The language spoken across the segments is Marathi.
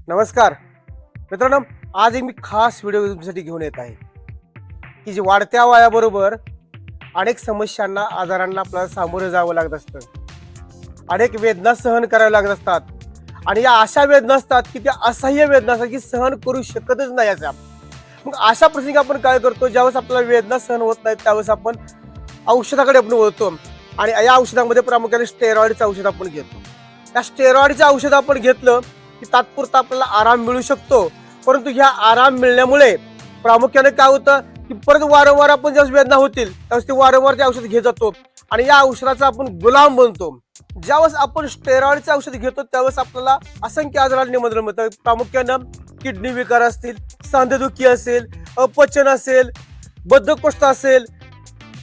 नमस्कार मित्रांनो, आज एक मी खास व्हिडिओ तुमच्यासाठी घेऊन येत आहे की जी वाढत्या वयाबरोबर अनेक समस्यांना आजारांना आपल्याला सामोरे जावं लागत असतं. अनेक वेदना सहन कराव्या लागत असतात आणि या अशा वेदना असतात की त्या असह्य वेदना असतात की सहन करू शकतच नाही अशा. मग अशा प्रसंगी आपण काय करतो, ज्यावेळेस आपल्याला वेदना सहन होत नाहीत त्यावेळेस आपण औषधाकडे आपण वळतो आणि या औषधामध्ये प्रामुख्याने स्टेरॉइडचं औषध आपण घेतो. या स्टेरॉइडचं औषध आपण घेतलं की तात्पुरता आपल्याला आराम मिळू शकतो, परंतु ह्या आराम मिळण्यामुळे प्रामुख्याने काय होतं की परत वारंवार आपण ज्यावेळेस वेदना होतील त्यावेळेस ते वारंवार ते औषध घेत जातो आणि या औषधाचा आपण गुलाम बनतो. ज्यावेळेस आपण स्टेरॉइडचं औषध घेतो त्यावेळेस आपल्याला असंख्य आजाराला निमंत्रण मिळतं. प्रामुख्यानं किडनी विकार असतील, सांधेदुखी असेल, अपचन असेल, बद्धकोष्ठ असेल,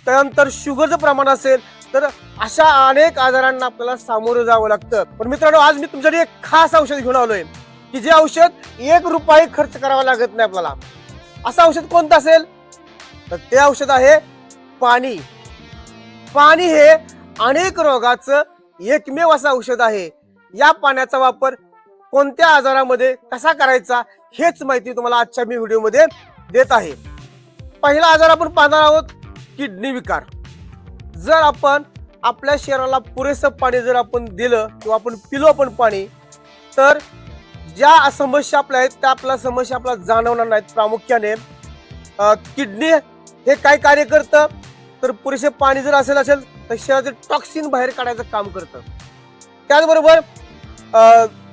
त्यानंतर शुगरचं प्रमाण असेल, तर अशा अनेक आजारांना आपल्याला सामोरं जावं लागतं. पण मित्रांनो, आज मी तुमच्यासाठी एक खास औषध घेऊन आलोय की जे औषध 1 रुपया खर्च करावा लागत नाही आपल्याला. असं औषध कोणतं असेल तर ते औषध आहे पाणी. पाणी हे अनेक रोगाचं एकमेव असं औषध आहे. या पाण्याचा वापर कोणत्या आजारामध्ये कसा करायचा हेच माहिती तुम्हाला आजच्या मी व्हिडिओमध्ये देत आहे. पहिला आजार आपण पाहणार आहोत, किडनी विकार. जर आपण आपल्या शरीराला पुरेसं पाणी जर आपण दिलं किंवा आपण पिलो आपण पाणी, तर ज्या समस्या आपल्या आहेत त्या आपल्या समस्या आपल्याला जाणवणार नाहीत. प्रामुख्याने किडनी हे काय कार्य करतं तर पुरेसे पाणी जर असेल तर शरीराचे टॉक्सिन बाहेर काढायचं काम करतं. त्याचबरोबर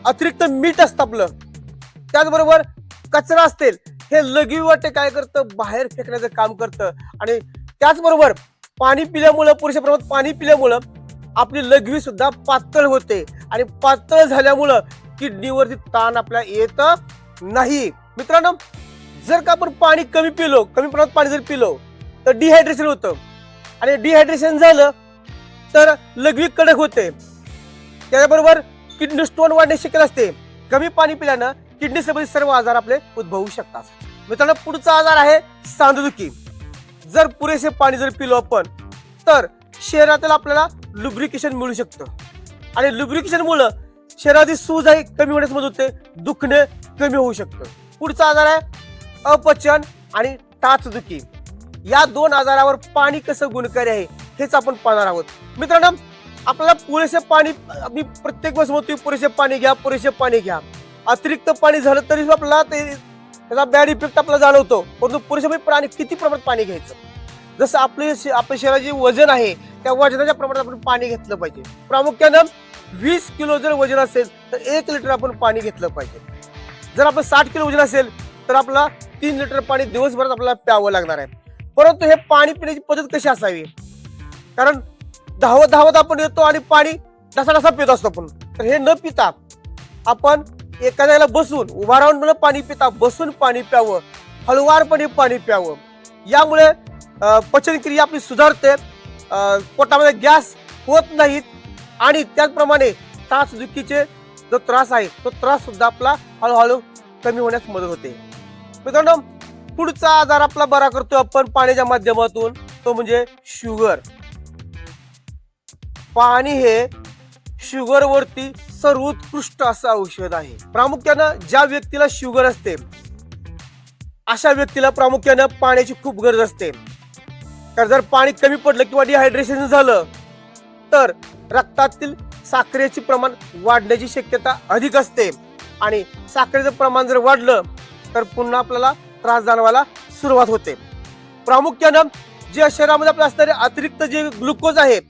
अतिरिक्त मीठ असतं आपलं, त्याचबरोबर कचरा असतील हे लघवीवाटे काय करतं बाहेर फेकण्याचं काम करतं. आणि त्याचबरोबर पाणी पिल्यामुळं, पुरेशा प्रमाणात पाणी पिल्यामुळं आपली लघवी सुद्धा पातळ होते आणि पातळ झाल्यामुळं किडनीवरती ताण आपल्याला येत नाही. मित्रांनो, जर का आपण पाणी कमी प्रमाणात पाणी जर पिलो तर डिहायड्रेशन होतं आणि डिहायड्रेशन झालं तर लघवी कडक होते. त्याचबरोबर किडनी स्टोन वाढण्याची शक्यता असते. कमी पाणी पिल्यानं किडनी संबंधित सर्व आजार आपले उद्भवू शकतात. मित्रांनो, पुढचा आजार आहे सांधेदुखी. जर पुरेसे पाणी जर पिलो आपण तर शरीरातील आपल्याला लुब्रिकेशन मिळू शकतं आणि लुब्रिकेशनमुळे शरीराची सूज आहे कमी होण्यास मदत होते, दुखणे कमी होऊ शकतं. पुढचा आजार आहे अपचन आणि टाचदुखी. या 2 आजारावर पाणी कसं गुणकारी आहे हेच आपण पाहणार आहोत. मित्रांनो, आपल्याला पुरेसे पाणी, मी प्रत्येक वेळेस म्हणतोय पुरेसे पाणी घ्या, पुरेसे पाणी घ्या. अतिरिक्त पाणी झालं तरी आपल्याला त्याचा बॅड इफेक्ट आपल्याला जाणवतो. परंतु पुरेसे पाणी, किती प्रमाणात पाणी घ्यायचं, जसं आपल्या शरीराचे वजन आहे त्या वजनाच्या प्रमाणात आपण पाणी घेतलं पाहिजे. प्रामुख्यानं 20 किलो जर वजन असेल तर 1 लिटर आपण पाणी घेतलं पाहिजे. जर आपलं 60 किलो वजन असेल तर आपल्याला 3 लिटर पाणी दिवसभरात आपल्याला प्यावं लागणार आहे. परंतु हे पाणी पिण्याची पद्धत कशी असावी, कारण धावत आपण येतो आणि पाणी डसा पित असतो आपण. तर हे न पिता आपण एका जागेला बसून, उभा राहून न पाणी पिता बसून पाणी प्यावं, हळुवारपणे पाणी प्यावं. यामुळे पचनक्रिया आपली सुधारते, पोटामध्ये गॅस होत नाहीत आणि त्याचप्रमाणे टाचदुखीचे जो त्रास आहे तो त्रास सुद्धा आपला हळूहळू कमी होण्यास मदत होते. मित्रांनो, पुढचा आजार आपला बरा करतो आपण पाण्याच्या माध्यमातून, तो म्हणजे शुगर. पाणी हे शुगर वरती सर्वोत्कृष्ट असं औषध आहे. प्रामुख्यानं ज्या व्यक्तीला शुगर असते अशा व्यक्तीला प्रामुख्यानं पाण्याची खूप गरज असते. कारण जर पाणी कमी पडलं किंवा डिहायड्रेशन झालं तर रक्तातील साखरेचे प्रमाण वाढण्याची शक्यता अधिक असते आणि साखरेचं प्रमाण जर वाढलं तर पुन्हा आपल्याला त्रास जाणवायला सुरुवात होते. प्रामुख्यानं जे शरीरामध्ये आपल्या असणारे अतिरिक्त जे ग्लुकोज आहे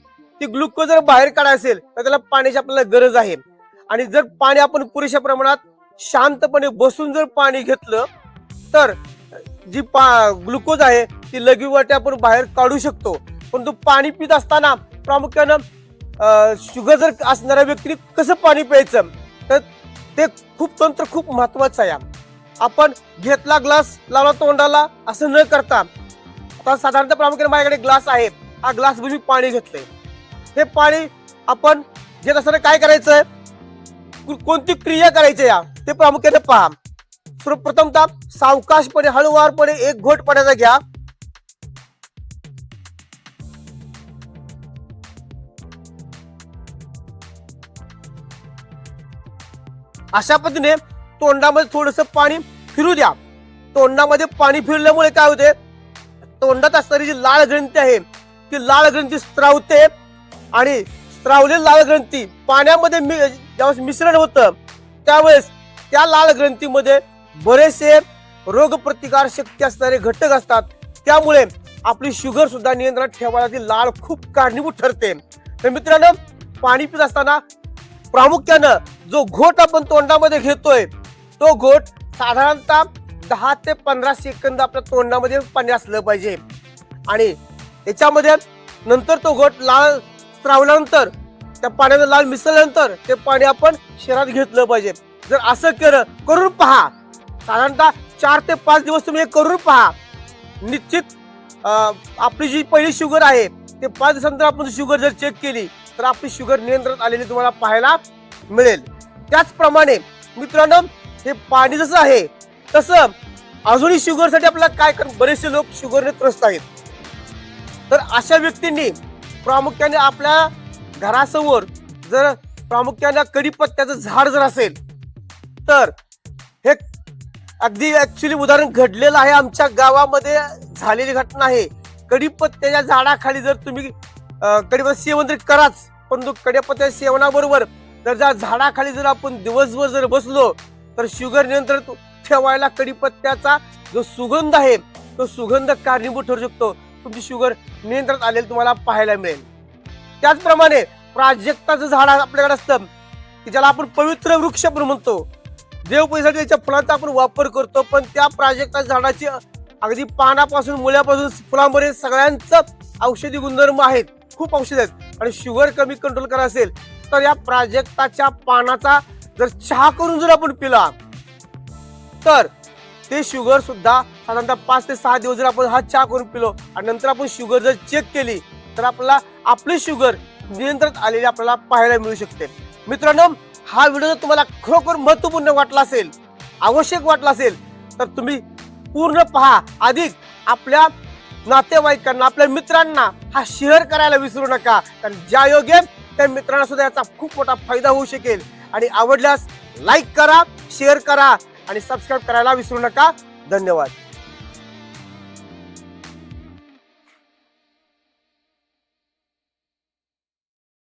ते ग्लुकोज जर बाहेर काढायचं असेल तर त्याला पाण्याची आपल्याला गरज आहे. आणि जर पाणी आपण पुरेशा प्रमाणात शांतपणे बसून जर पाणी घेतलं तर जी ग्लुकोज आहे ती लघवीवाटे आपण बाहेर काढू शकतो. परंतु पाणी पित असताना प्रामुख्यानं शुगर जर असणाऱ्या व्यक्तीने कसं पाणी प्यायचं तर ते तंत्र खूप महत्वाचं आहे. आपण घेतला ग्लास लावला तोंडाला असं न करता, आता साधारणतः प्रामुख्याने माझ्याकडे ग्लास आहे, हा ग्लास मी पाणी घेतलंय. हे पाणी आपण घेत असताना काय करायचंय, कोणती क्रिया करायची या ते प्रामुख्याने पहा. सर्वप्रथमतः सावकाशपणे हळुवारपणे 1 घोट पाण्याचा घ्या. अशा पद्धतीने तोंडामध्ये थोडंसं पाणी फिरू द्या. तोंडामध्ये पाणी फिरल्यामुळे काय होते, तोंडात असणारी जी लाळ ग्रंथी आहे ती लाळ ग्रंथी स्त्रावते आणि स्त्रावलेली लाळ ग्रंथी पाण्यामध्ये ज्यावेळेस मिश्रण होतं त्यावेळेस त्या लाळ ग्रंथीमध्ये बरेचसे रोगप्रतिकार शक्ती असणारे घटक असतात. त्यामुळे आपली शुगर सुद्धा नियंत्रणात ठेवायला ती लाळ खूप कारणीभूत ठरते. तर मित्रांनो, पाणी पित असताना प्रामुख्यानं जो घोट आपण तोंडामध्ये घेतोय तो घोट साधारणतः 10 ते 15 सेकंद आपल्या तोंडामध्ये पाणी असलं पाहिजे आणि त्याच्यामध्ये नंतर तो घोट लाळ स्त्रावल्यानंतर त्या पाण्याने लाळ मिसळल्यानंतर ते पाणी आपण शरीरात घेतलं पाहिजे. जर असं करून पहा, साधारणतः 4 ते 5 दिवस तुम्ही हे करून पहा, निश्चित आपली जी पहिली शुगर आहे ते 5 दिवसानंतर आपण शुगर जर चेक केली तर आपली शुगर नियंत्रणात आलेली तुम्हाला पाहायला मिळेल. त्याचप्रमाणे मित्रांनो, हे पाणी जसं आहे तसं अजूनही शुगरसाठी आपल्याला काय कर, बरेचसे लोक शुगरने त्रस्त आहेत. तर अशा व्यक्तींनी प्रामुख्याने आपल्या घरासमोर जर प्रामुख्याने कढीपत्त्याचं झाड जर असेल तर हे अगदी ऍक्च्युली उदाहरण घडलेलं आहे, आमच्या गावामध्ये झालेली घटना आहे. कढीपत्त्याच्या झाडाखाली जर तुम्ही कढीपत्ता सेवन तर कराच, परंतु कढीपत्त्या सेवनाबरोबर जर त्या झाडाखाली जर आपण दिवसभर जर बसलो तर शुगर नियंत्रण ठेवायला कढीपत्त्याचा जो सुगंध आहे तो सुगंध कारणीभूत ठरू शकतो. तुमची शुगर नियंत्रणात आलेली तुम्हाला पाहायला मिळेल. त्याचप्रमाणे प्राजक्ताचं झाड आपल्याकडे असतं की ज्याला आपण पवित्र वृक्ष पण म्हणतो. देवपूजेसाठी त्याच्या फुलांचा आपण वापर करतो, पण त्या प्राजक्ता झाडाची अगदी पानापासून मुळ्यापासून फुलांपर्यंत सगळ्यांचं औषधी गुणधर्म आहेत, खूप औषध आहेत. आणि शुगर कमी कंट्रोल करायचं असेल तर या प्राजक्ताच्या पानाचा जर चहा करून जर आपण पिला तर ते शुगर सुद्धा साधारणतः 5 ते 6 दिवस जर आपण हा चहा करून पिलो आणि नंतर आपण शुगर जर चेक केली तर आपल्याला आपली शुगर नियंत्रणात आलेली आपल्याला पाहायला मिळू शकते. मित्रांनो, हा व्हिडिओ जर तुम्हाला खरोखर महत्वपूर्ण वाटला असेल, आवश्यक वाटला असेल तर तुम्ही पूर्ण पहा. अधिक आपल्या नातेवाईकांना, आपल्या मित्रांना हा शेअर करायला विसरू नका, कारण ज्या योग्य त्या मित्रांना सुद्धा याचा खूप मोठा फायदा होऊ शकेल. आणि आवडल्यास लाईक करा, शेअर करा आणि सबस्क्राईब करायला विसरू नका. धन्यवाद.